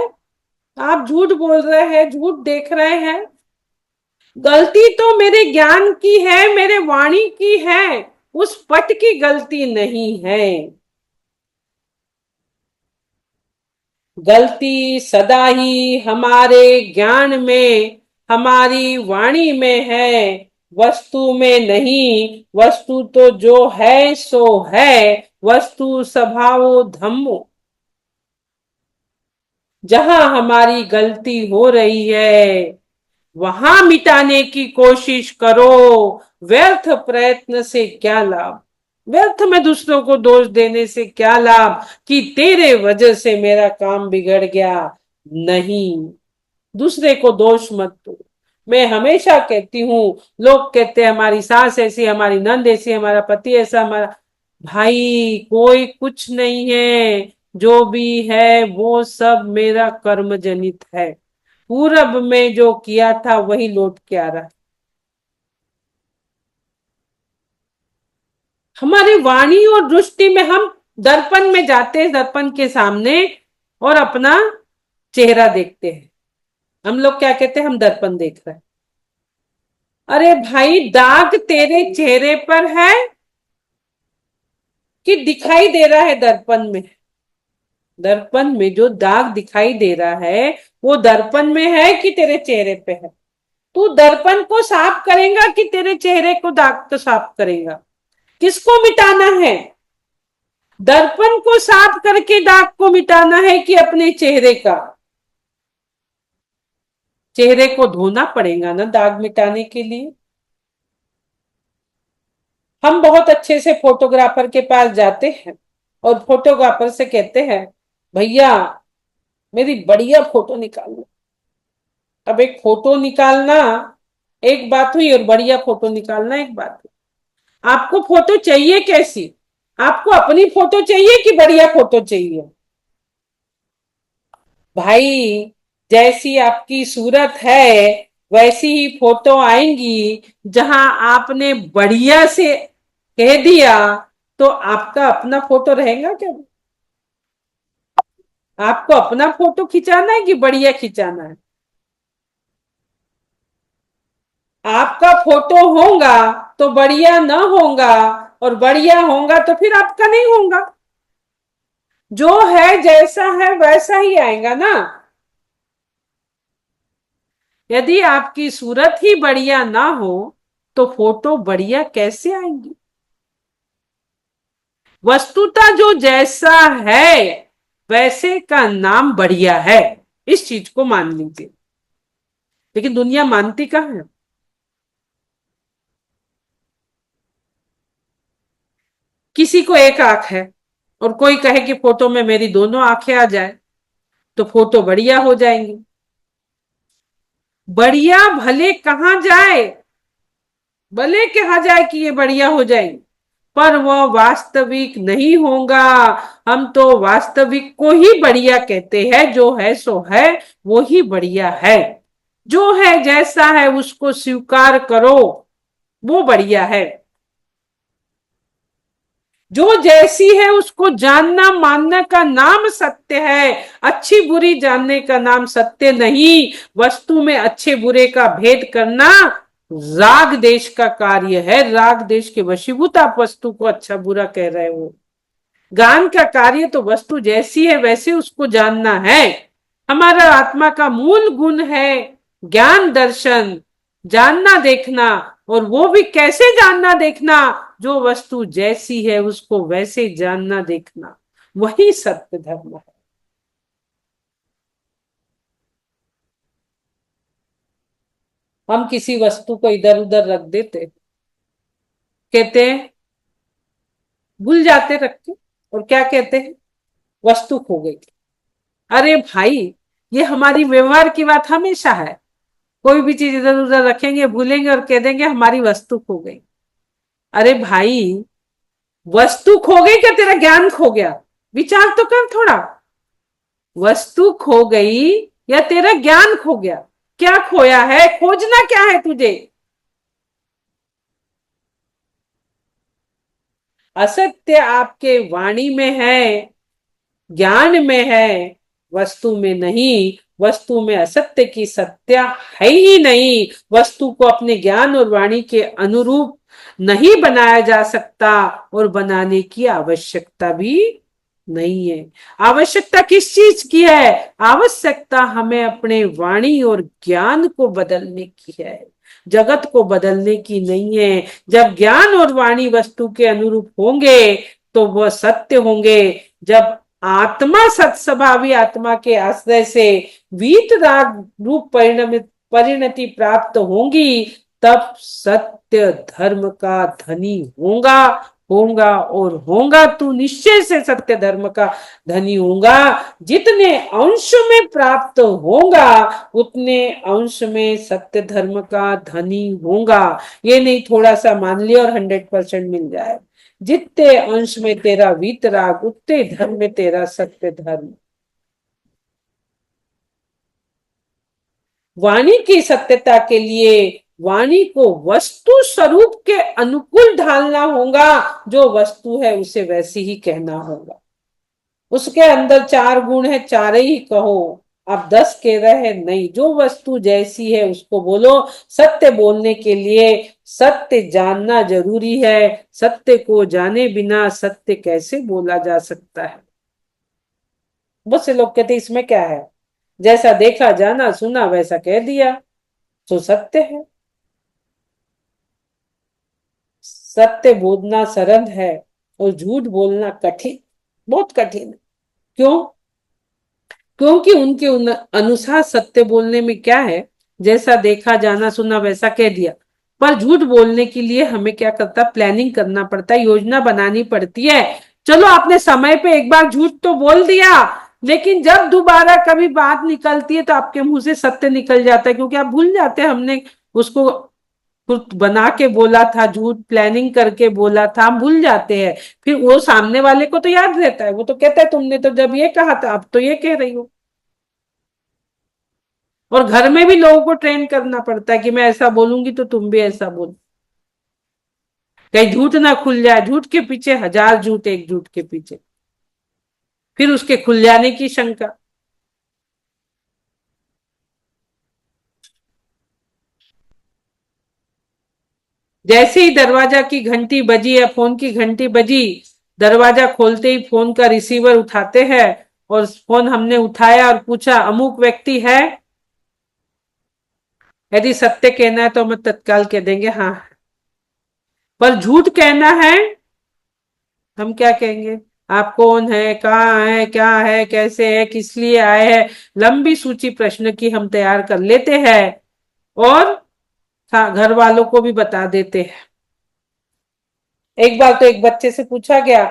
आप झूठ बोल रहे हैं, झूठ देख रहे हैं। गलती तो मेरे ज्ञान की है, मेरे वाणी की है, उस पट की गलती नहीं है। गलती सदा ही हमारे ज्ञान में, हमारी वाणी में है, वस्तु में नहीं। वस्तु तो जो है सो है, वस्तु स्वभावो धम्मो। जहां हमारी गलती हो रही है वहां मिटाने की कोशिश करो। व्यर्थ प्रयत्न से क्या लाभ, व्यर्थ में दूसरों को दोष देने से क्या लाभ कि तेरे वजह से मेरा काम बिगड़ गया। नहीं, दूसरे को दोष मत दो। मैं हमेशा कहती हूं, लोग कहते हैं हमारी सास ऐसी, हमारी नंद ऐसी, हमारा पति ऐसा, हमारा भाई कोई कुछ नहीं है। जो भी है वो सब मेरा कर्म जनित है। पूरब में जो किया था वही लौट के आ रहा है। हमारी वाणी और दृष्टि में हम दर्पण में जाते हैं, दर्पण के सामने, और अपना चेहरा देखते हैं। हम लोग क्या कहते हैं, हम दर्पण देख रहे हैं। अरे भाई, दाग तेरे चेहरे पर है कि दिखाई दे रहा है दर्पण में? दर्पण में जो दाग दिखाई दे रहा है वो दर्पण में है कि तेरे चेहरे पे है? तू दर्पण को साफ करेगा कि तेरे चेहरे को दाग को साफ करेगा? किसको मिटाना है? दर्पण को साफ करके दाग को मिटाना है कि अपने चेहरे का? चेहरे को धोना पड़ेगा ना दाग मिटाने के लिए। हम बहुत अच्छे से फोटोग्राफर के पास जाते हैं और फोटोग्राफर से कहते हैं, भैया मेरी बढ़िया फोटो निकालो। अब एक फोटो निकालना एक बात हुई और बढ़िया फोटो निकालना एक बात हुई। आपको फोटो चाहिए कैसी? आपको अपनी फोटो चाहिए कि बढ़िया फोटो चाहिए? भाई, जैसी आपकी सूरत है वैसी ही फोटो आएंगी। जहां आपने बढ़िया से कह दिया तो आपका अपना फोटो रहेगा क्या? आपको अपना फोटो खिंचाना है कि बढ़िया खिंचाना है? आपका फोटो होगा तो बढ़िया ना होगा, और बढ़िया होगा तो फिर आपका नहीं होगा। जो है जैसा है वैसा ही आएगा ना। यदि आपकी सूरत ही बढ़िया ना हो तो फोटो बढ़िया कैसे आएंगी? वस्तुतः जो जैसा है वैसे का नाम बढ़िया है, इस चीज को मान लीजिए। लेकिन दुनिया मानती कहाँ है? किसी को एक आंख है और कोई कहे कि फोटो में मेरी दोनों आंखें आ जाए तो फोटो बढ़िया हो जाएंगी। बढ़िया भले कहाँ जाए, भले कहा जाए कि ये बढ़िया हो जाएंगे, पर वह वास्तविक नहीं होगा। हम तो वास्तविक को ही बढ़िया कहते हैं। जो है सो है, वो ही बढ़िया है। जो है जैसा है उसको स्वीकार करो, वो बढ़िया है। जो जैसी है उसको जानना मानने का नाम सत्य है। अच्छी बुरी जानने का नाम सत्य नहीं। वस्तु में अच्छे बुरे का भेद करना राग देश का कार्य है। राग देश के वशीभूत आप वस्तु को अच्छा बुरा कह रहे हो। ज्ञान का कार्य तो वस्तु जैसी है वैसे उसको जानना है। हमारा आत्मा का मूल गुण है ज्ञान दर्शन, जानना देखना। और वो भी कैसे जानना देखना? जो वस्तु जैसी है उसको वैसे जानना देखना, वही सत्य धर्म है। हम किसी वस्तु को इधर उधर रख देते, कहते हैं, भूल जाते रख के, और क्या कहते हैं? वस्तु खो गई। अरे भाई, ये हमारी व्यवहार की बात हमेशा है। कोई भी चीज इधर उधर रखेंगे, भूलेंगे और कह देंगे हमारी वस्तु खो गई। अरे भाई, वस्तु खो गई क्या तेरा ज्ञान खो गया? विचार तो कर थोड़ा। वस्तु खो गई या तेरा ज्ञान खो गया? क्या खोया है? खोजना क्या है तुझे? असत्य आपके वाणी में है, ज्ञान में है, वस्तु में नहीं। वस्तु में असत्य की सत्या है ही नहीं। वस्तु को अपने ज्ञान और वाणी के अनुरूप नहीं बनाया जा सकता, और बनाने की आवश्यकता भी नहीं है। आवश्यकता किस चीज की है? आवश्यकता हमें अपने वाणी और ज्ञान को बदलने की है, जगत को बदलने की नहीं है। जब ज्ञान और वाणी वस्तु के अनुरूप होंगे तो वह सत्य होंगे। जब आत्मा सत्स्वभावी आत्मा के आश्रय से वीत राग रूप परिणति प्राप्त होंगी, तब सत्य धर्म का धनी होगा। होगा और होगा, तू निश्चय से सत्य धर्म का धनी होगा। जितने अंश में प्राप्त होगा उतने अंश में सत्य धर्म का धनी होगा। ये नहीं थोड़ा सा मान लिया और 100% मिल जाए। जितने अंश में तेरा वीतराग उतने धर्म में तेरा सत्य धर्म। वाणी की सत्यता के लिए वाणी को वस्तु स्वरूप के अनुकूल ढालना होगा। जो वस्तु है उसे वैसी ही कहना होगा। उसके अंदर 4 गुण है, चारे ही कहो। आप 10 कह रहे हैं, नहीं, जो वस्तु जैसी है उसको बोलो। सत्य बोलने के लिए सत्य जानना जरूरी है। सत्य को जाने बिना सत्य कैसे बोला जा सकता है? बहुत से लोग कहते इसमें क्या है, जैसा देखा जाना सुना वैसा कह दिया, तो सत्य है। सत्य बोलना सरल है और झूठ बोलना कठिन, बहुत कठिन है। क्यों? क्योंकि उनके अनुसार सत्य बोलने में क्या है, जैसा देखा जाना सुना वैसा कह दिया। पर झूठ बोलने के लिए हमें क्या करता, प्लानिंग करना पड़ता है, योजना बनानी पड़ती है। चलो आपने समय पे एक बार झूठ तो बोल दिया, लेकिन जब दोबारा कभी बात निकलती है तो आपके मुंह से सत्य निकल जाता है, क्योंकि आप भूल जाते हैं हमने उसको खुद बना के बोला था, झूठ प्लानिंग करके बोला था, हम भूल जाते हैं। फिर वो सामने वाले को तो याद रहता है, वो तो कहता है तुमने तो जब ये कहा था अब तो ये कह रही हो। और घर में भी लोगों को ट्रेन करना पड़ता है कि मैं ऐसा बोलूंगी तो तुम भी ऐसा बोलो, कहीं झूठ ना खुल जाए, झूठ के पीछे हजार झूठ, एक झूठ के पीछे फिर उसके खुल जाने की शंका। जैसे ही दरवाजा की घंटी बजी या फोन की घंटी बजी, दरवाजा खोलते ही फोन का रिसीवर उठाते हैं, और फोन हमने उठाया और पूछा अमुक व्यक्ति है। यदि सत्य कहना है तो हम तत्काल कह देंगे हाँ, पर झूठ कहना है, हम क्या कहेंगे, आप कौन है, कहाँ है, क्या है, कैसे है, किस लिए आए हैं, लंबी सूची प्रश्न की हम तैयार कर लेते हैं, और घर वालों को भी बता देते हैं। एक बार तो एक बच्चे से पूछा गया,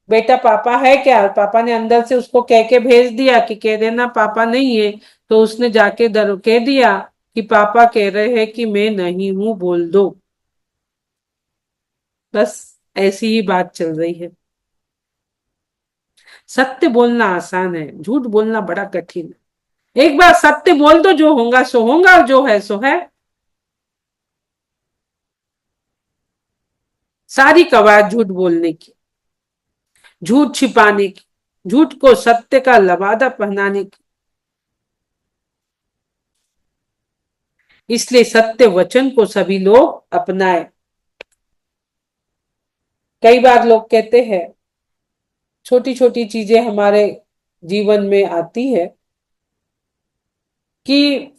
बेटा पापा है क्या, पापा ने अंदर से उसको कह के भेज दिया कि कह देना पापा नहीं है, तो उसने जाके दर कह दिया कि पापा कह रहे हैं कि मैं नहीं हूं, बोल दो। बस ऐसी ही बात चल रही है। सत्य बोलना आसान है, झूठ बोलना बड़ा कठिन है। एक बार सत्य बोल दो, जो होगा सो होगा, और जो है सो है। सारी कवायद झूठ बोलने की, झूठ छिपाने की, झूठ को सत्य का लबादा पहनाने की। इसलिए सत्य वचन को सभी लोग अपनाए। कई बार लोग कहते हैं, छोटी छोटी चीजें हमारे जीवन में आती है कि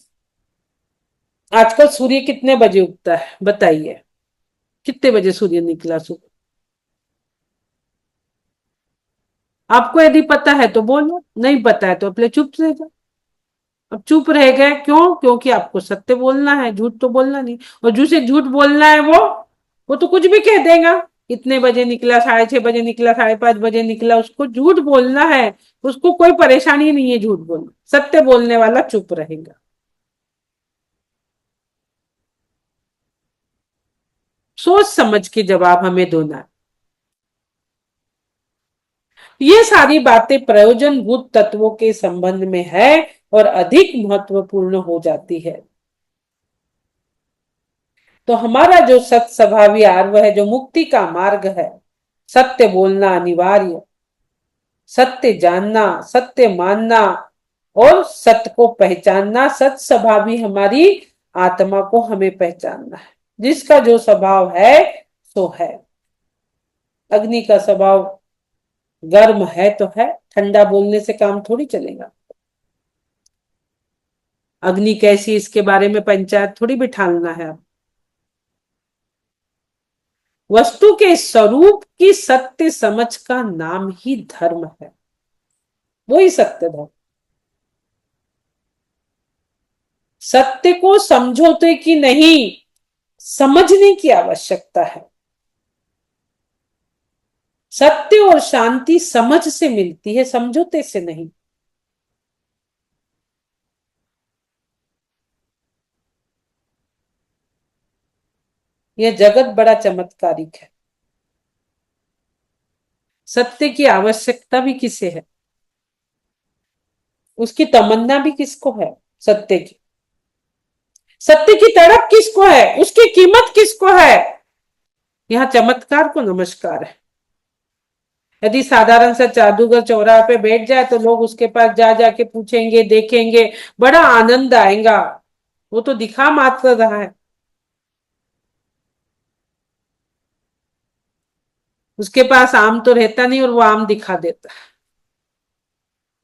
आजकल सूर्य कितने बजे उगता है बताइए, कितने बजे सूर्य निकला सुबह? आपको यदि पता है तो बोलो, नहीं पता है तो अपने चुप रह जाओ। अब चुप रह गए क्यों? क्योंकि आपको सत्य बोलना है, झूठ तो बोलना नहीं। और जिसे झूठ बोलना है वो तो कुछ भी कह देगा, इतने बजे निकला, 6:30 बजे निकला, 5:30 बजे निकला, उसको झूठ बोलना है। उसको कोई परेशानी नहीं है झूठ बोलना, सत्य बोलने वाला चुप रहेगा। सोच समझ के जवाब हमें देना है। ये सारी बातें प्रयोजनभूत तत्वों के संबंध में है और अधिक महत्वपूर्ण हो जाती है। तो हमारा जो सत स्वभावी आर्व है, जो मुक्ति का मार्ग है, सत्य बोलना अनिवार्य, सत्य जानना, सत्य मानना और सत्य को पहचानना, सत स्वभावी हमारी आत्मा को हमें पहचानना है। जिसका जो स्वभाव है सो है। अग्नि का स्वभाव गर्म है तो है, ठंडा बोलने से काम थोड़ी चलेगा। अग्नि कैसी इसके बारे में पंचायत थोड़ी बिठाना है। वस्तु के स्वरूप की सत्य समझ का नाम ही धर्म है, वही सत्य धर्म। सत्य को समझौते की नहीं, समझने की आवश्यकता है। सत्य और शांति समझ से मिलती है, समझौते से नहीं। यह जगत बड़ा चमत्कारिक है। सत्य की आवश्यकता भी किसे है, उसकी तमन्ना भी किसको है, सत्य की। सत्य की तड़प किसको है, उसकी कीमत किसको है। यहाँ चमत्कार को नमस्कार है। यदि साधारण सा जादूगर चौराहे पे बैठ जाए तो लोग उसके पास जा जाके पूछेंगे, देखेंगे, बड़ा आनंद आएगा। वो तो दिखा मात्र रहा है, उसके पास आम तो रहता नहीं और वो आम दिखा देता है।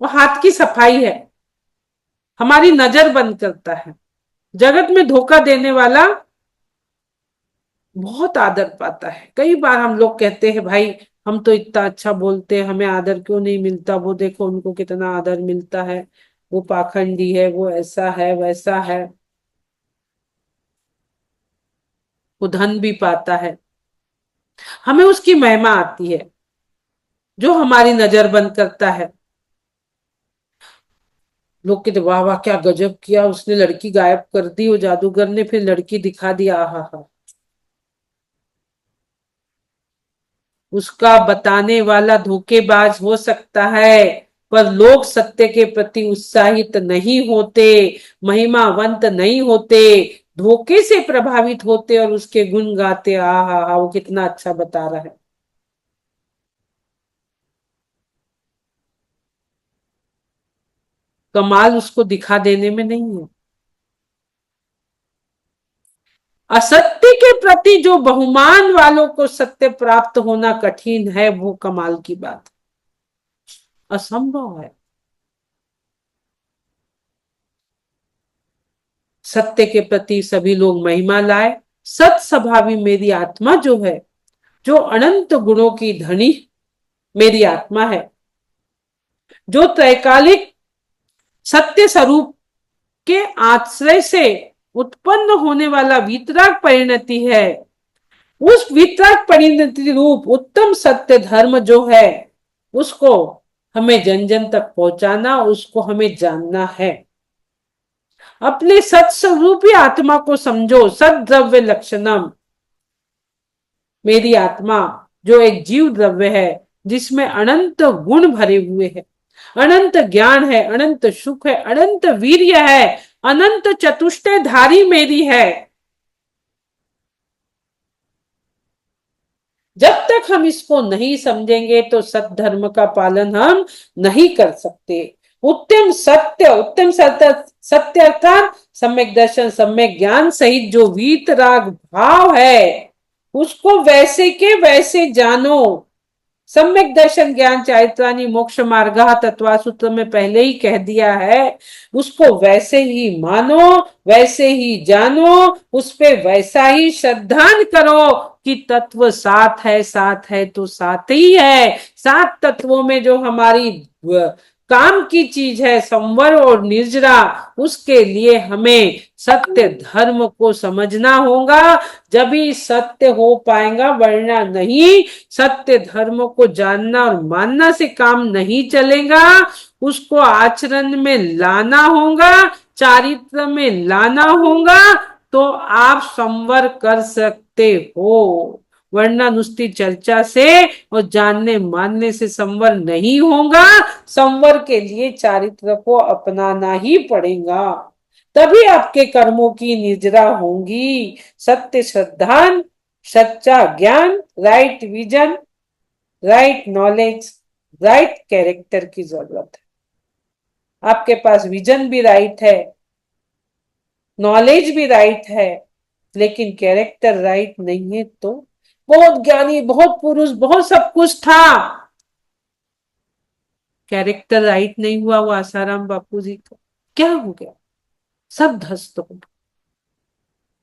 वो हाथ की सफाई है, हमारी नजर बंद करता है। जगत में धोखा देने वाला बहुत आदर पाता है। कई बार हम लोग कहते हैं भाई हम तो इतना अच्छा बोलते हैं, हमें आदर क्यों नहीं मिलता, वो देखो उनको कितना आदर मिलता है, वो पाखंडी है, वो ऐसा है वैसा है। वो धन भी पाता है, हमें उसकी महिमा आती है, जो हमारी नजर बंद करता है। लोग कहते वाह वाह क्या गजब किया उसने, लड़की गायब कर दी वो जादूगर ने, फिर लड़की दिखा दिया, आहा हा। उसका बताने वाला धोखेबाज हो सकता है, पर लोग सत्य के प्रति उत्साहित नहीं होते, महिमावंत नहीं होते, धोखे से प्रभावित होते और उसके गुण गाते, आहा हा वो कितना अच्छा बता रहा है। कमाल उसको दिखा देने में नहीं है। असत्य के प्रति जो बहुमान वालों को सत्य प्राप्त होना कठिन है, वो कमाल की बात, असंभव है। सत्य के प्रति सभी लोग महिमा लाए। सत स्वभावी मेरी आत्मा जो है, जो अनंत गुणों की धनी मेरी आत्मा है, जो त्रैकालिक सत्य स्वरूप के आश्रय से उत्पन्न होने वाला वितराग परिणति है, उस वितराग परिणति रूप उत्तम सत्य धर्म जो है, उसको हमें जन जन तक पहुंचाना, उसको हमें जानना है। अपने सत्स्वरूपी आत्मा को समझो, सद द्रव्य लक्षणम, मेरी आत्मा जो एक जीव द्रव्य है, जिसमें अनंत गुण भरे हुए हैं, अनंत ज्ञान है, अनंत सुख है, अनंत वीर्य है, अनंत चतुष्टय धारी मेरी है। जब तक हम इसको नहीं समझेंगे तो सत धर्म का पालन हम नहीं कर सकते। उत्तम सत्य, सत्य अर्थात सम्यक दर्शन, सम्यक ज्ञान सहित जो वीतराग भाव है, उसको वैसे के वैसे जानो। सम्यक दर्शन ज्ञान चारित्रानी मोक्ष मार्ग तत्वा सूत्र में पहले ही कह दिया है, उसको वैसे ही मानो, वैसे ही जानो, उस पे वैसा ही श्रद्धान करो कि तत्व साथ है, साथ है तो साथ ही है। सात तत्वों में जो हमारी काम की चीज है संवर और निर्जरा, उसके लिए हमें सत्य धर्म को समझना होगा, जब ही सत्य हो पाएगा, वरना नहीं। सत्य धर्म को जानना और मानना से काम नहीं चलेगा, उसको आचरण में लाना होगा, चारित्र में लाना होगा, तो आप संवर कर सकते हो। वरना नुस्ती चर्चा से और जानने मानने से संवर नहीं होगा। संवर के लिए चारित्र को अपनाना ही पड़ेगा, तभी आपके कर्मों की निजरा होंगी। सत्य श्रद्धान, सच्चा ज्ञान, right vision, right knowledge, right character की जरूरत है। आपके पास विजन भी राइट है, नॉलेज भी राइट है, लेकिन कैरेक्टर राइट नहीं है तो बहुत ज्ञानी, बहुत पुरुष, बहुत सब कुछ था, कैरेक्टर राइट नहीं हुआ, वो आसाराम बापू जी का क्या हो गया, सब ध्वस्त हो गया।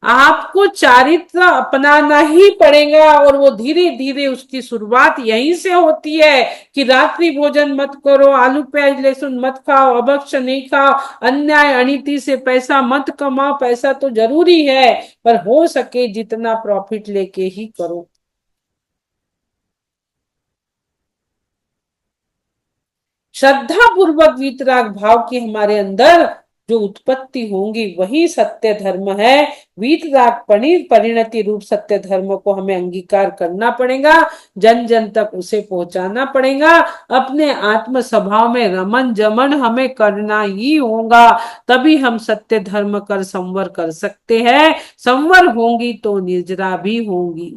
आपको चारित्र अपनाना ही पड़ेगा, और वो धीरे धीरे उसकी शुरुआत यहीं से होती है कि रात्रि भोजन मत करो, आलू प्याज लहसुन मत खाओ, अभक्ष नहीं खाओ, अन्याय अनीति से पैसा मत कमाओ। पैसा तो जरूरी है, पर हो सके जितना प्रॉफिट लेके ही करो। श्रद्धा पूर्वक वीतराग भाव की हमारे अंदर जो उत्पत्ति होंगी, वही सत्य धर्म है। वीतराग परिणति रूप सत्य धर्म को हमें अंगीकार करना पड़ेगा, जन जन तक उसे पहुंचाना पड़ेगा। अपने आत्म स्वभाव में रमन जमन हमें करना ही होगा, तभी हम सत्य धर्म कर संवर कर सकते हैं। संवर होंगी तो निर्जरा भी होंगी,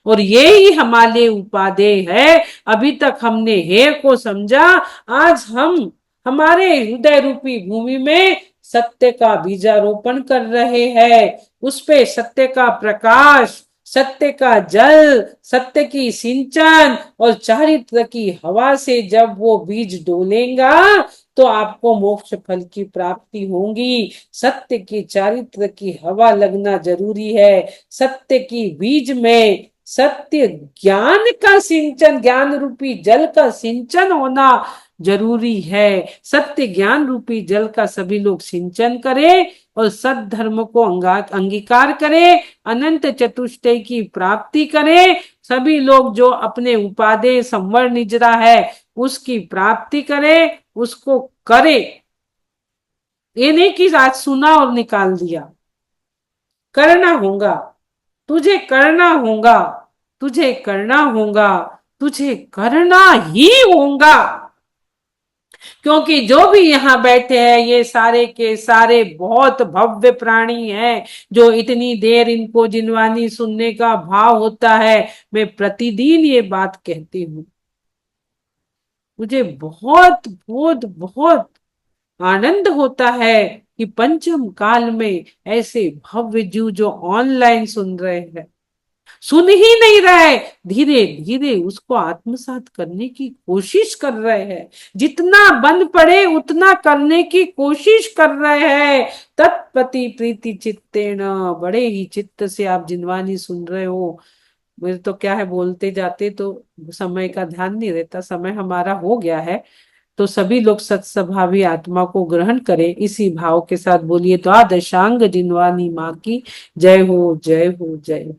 और ये ही हमारे उपादेय है। अभी तक हमने हे को समझा, आज हम हमारे हृदय रूपी भूमि में सत्य का बीजारोपण कर रहे हैं, उस पे सत्य का प्रकाश, सत्य का जल, सत्य की सिंचन और चारित्र की हवा से जब वो बीज डोलेगा तो आपको मोक्ष फल की प्राप्ति होगी। सत्य की चारित्र की हवा लगना जरूरी है। सत्य की बीज में सत्य ज्ञान का सिंचन, ज्ञान रूपी जल का सिंचन होना जरूरी है। सत्य ज्ञान रूपी जल का सभी लोग सिंचन करें और सद्धर्म को अंगीकार करें, अनंत चतुष्टय की प्राप्ति करें। सभी लोग जो अपने उपादेय संवर निजरा है उसकी प्राप्ति करें, उसको करे। ये नहीं कि आज सुना और निकाल दिया, करना होगा। तुझे करना होगा, तुझे करना होगा, तुझे करना ही होगा। क्योंकि जो भी यहाँ बैठे हैं ये सारे के सारे बहुत भव्य प्राणी हैं, जो इतनी देर इनको जिनवानी सुनने का भाव होता है। मैं प्रतिदिन ये बात कहती हूँ। मुझे बहुत बहुत बहुत आनंद होता है कि पंचम काल में ऐसे भव्य जीव जो ऑनलाइन सुन रहे हैं, सुन ही नहीं रहे, धीरे धीरे उसको आत्मसात करने की कोशिश कर रहे हैं। जितना बन पड़े उतना करने की कोशिश कर रहे हैं। तत्पति प्रीति चित्तेन, बड़े ही चित्त से आप जिनवानी सुन रहे हो। मेरे तो क्या है, बोलते जाते तो समय का ध्यान नहीं रहता। समय हमारा हो गया है, तो सभी लोग सत्स्वभावी आत्मा को ग्रहण करें। इसी भाव के साथ बोलिए द्वादशांग जिनवानी माँ की जय हो, जय हो, जय हो।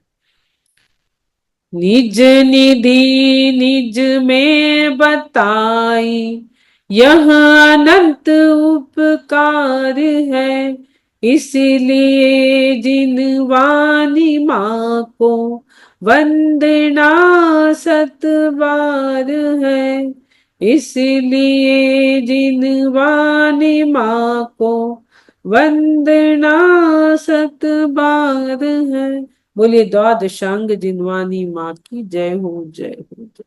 निज निधि निज में बताई, यह अनंत उपकार है। इसलिए जिन वाणी माँ को वंदना सत बार है। इसलिए जिन वाणी माँ को वंदना सत बार है। बोलिए द्वादशांग जिनवानी माँ की जय हो, जय हो, जय।